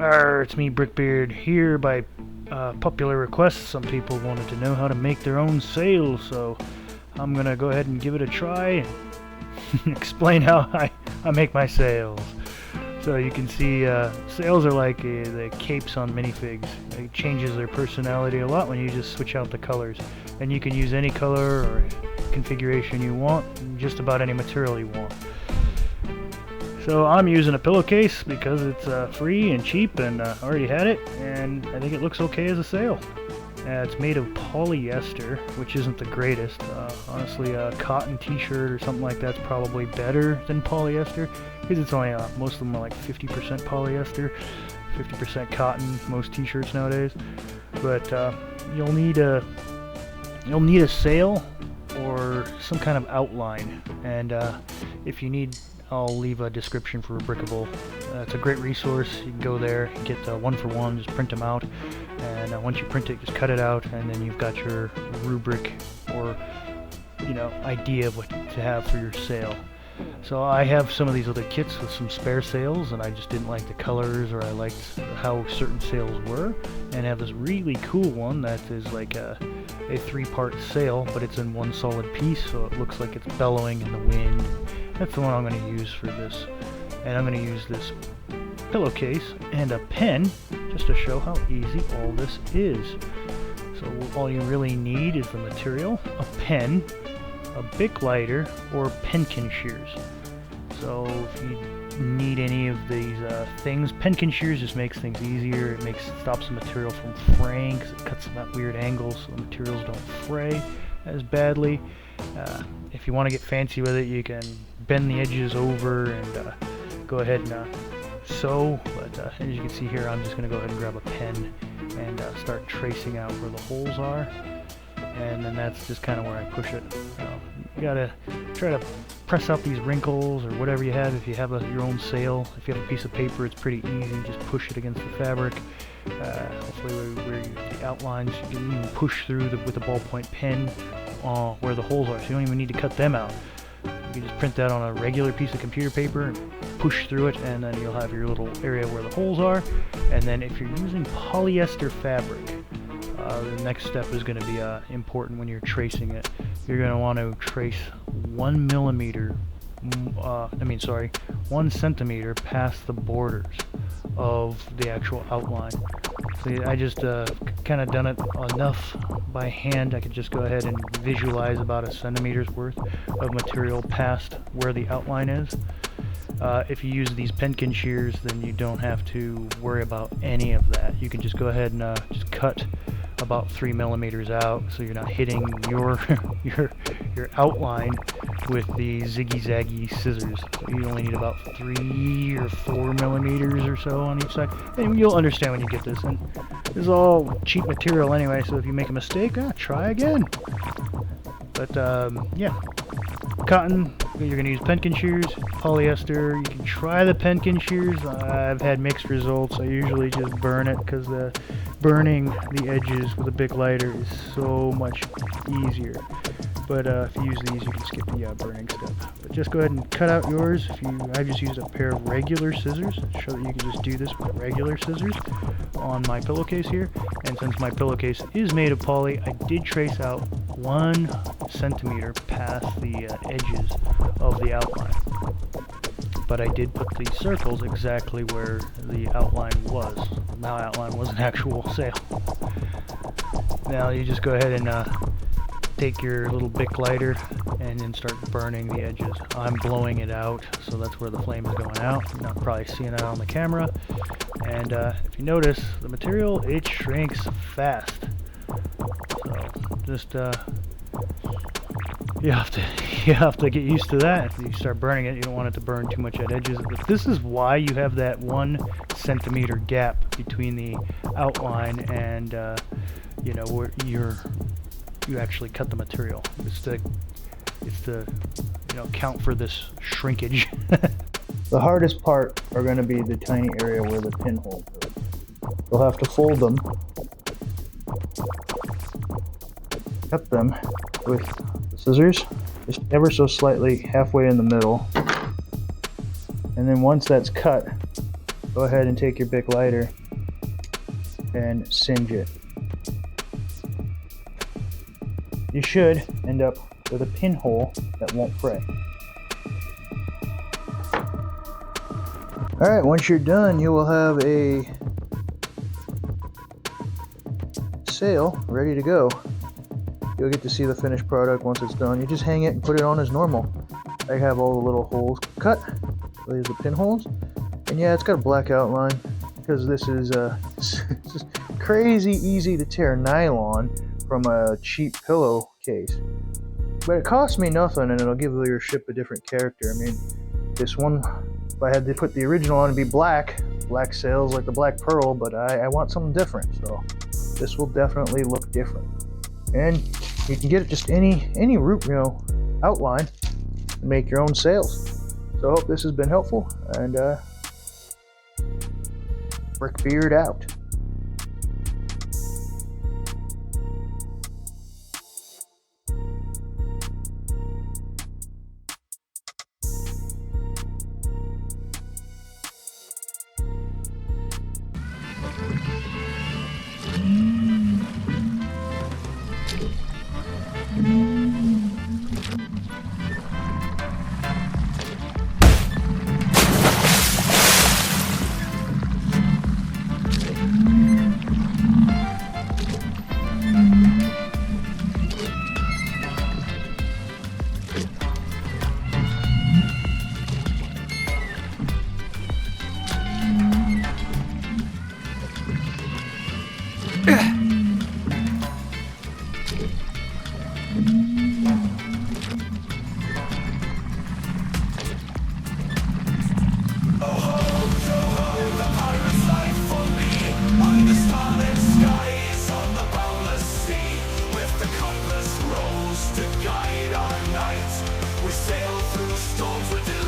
It's me, Brickbeard, here by popular request. Some people wanted to know how to make their own sails, so I'm gonna go ahead and give it a try and explain how I make my sails. So you can see sails are like the capes on minifigs. It changes their personality a lot when you just switch out the colors. And you can use any color or configuration you want, just about any material you want. So I'm using a pillowcase because it's free and cheap, and already had it, and I think it looks okay as a sail. It's made of polyester, which isn't the greatest. Honestly, a cotton t-shirt or something like that's probably better than polyester, because it's only, most of them are like 50% polyester, 50% cotton, most t-shirts nowadays. But you'll need a sail or some kind of outline, and if you need, I'll leave a description for Brickable. It's a great resource. You can go there and get one for one, just print them out, and once you print it, just cut it out, and then you've got your rubric or idea of what to have for your sail. So I have some of these other kits with some spare sails, and I just didn't like the colors, or I liked how certain sails were, and I have this really cool one that is like a 3-part sail, but it's in one solid piece, so it looks like it's bellowing in the wind. That's the one I'm going to use for this. And I'm going to use this pillowcase and a pen just to show how easy all this is. So all you really need is the material, a pen, a Bic lighter, or penkin shears. So if you need any of these things, penkin shears just makes things easier. It stops the material from fraying because it cuts them at weird angles so the materials don't fray as badly. If you want to get fancy with it, you can bend the edges over and go ahead and sew, but as you can see here, I'm just going to go ahead and grab a pen and start tracing out where the holes are, and then that's just kind of where I push it. You gotta try to press out these wrinkles or whatever you have. If you have your own sail, if you have a piece of paper, it's pretty easy. Just push it against the fabric. Hopefully where the outlines, you can even push through with a ballpoint pen where the holes are, so you don't even need to cut them out. You can just print that on a regular piece of computer paper and push through it, and then you'll have your little area where the holes are. And then if you're using polyester fabric, the next step is going to be important when you're tracing it. You're going to want to trace 1 centimeter past the borders of the actual outline. So I just kind of done it enough by hand. I could just go ahead and visualize about a centimeter's worth of material past where the outline is. If you use these penkin shears, then you don't have to worry about any of that. You can just go ahead and just cut about 3 millimeters out, so you're not hitting your outline with the ziggy-zaggy scissors. So you only need about 3 or 4 millimeters or so on each side, and you'll understand when you get this. And this is all cheap material anyway, so if you make a mistake, try again. But yeah, cotton, you're going to use penkin shears. Polyester, you can try the penkin shears. I've had mixed results. I usually just burn it because burning the edges with a Bic lighter is so much easier. But if you use these, you can skip the burning step. But just go ahead and cut out yours. I just used a pair of regular scissors to show that you can just do this with regular scissors on my pillowcase here. And since my pillowcase is made of poly, I did trace out 1 centimeter past the edges of the outline. But I did put the circles exactly where the outline was. My outline was an actual sail. Now you just go ahead and take your little Bic lighter and then start burning the edges. I'm blowing it out, so that's where the flame is going out. You're not probably seeing that on the camera. And if you notice, the material, it shrinks fast. So just you have to get used to that. If you start burning it, you don't want it to burn too much at edges. But this is why you have that 1 centimeter gap between the outline and where you actually cut the material. It's to count for this shrinkage. The hardest part are going to be the tiny area where the pinholes are. You'll have to fold them, cut them with scissors, just ever so slightly halfway in the middle, and then once that's cut, go ahead and take your Bic lighter and singe it. You should end up with a pinhole that won't fray. Alright, once you're done, you will have a sail ready to go. You'll get to see the finished product once it's done. You just hang it and put it on as normal. I have all the little holes cut. There's the pinholes. And yeah, it's got a black outline because this is just crazy easy to tear nylon from a cheap pillowcase. But it costs me nothing and it'll give your ship a different character. I mean, this one, if I had to put the original on, it'd be black sails like the Black Pearl, but I want something different, so this will definitely look different. And you can get just any root, outline and make your own sails. So I hope this has been helpful, and Brickbeard out. We sail through storms with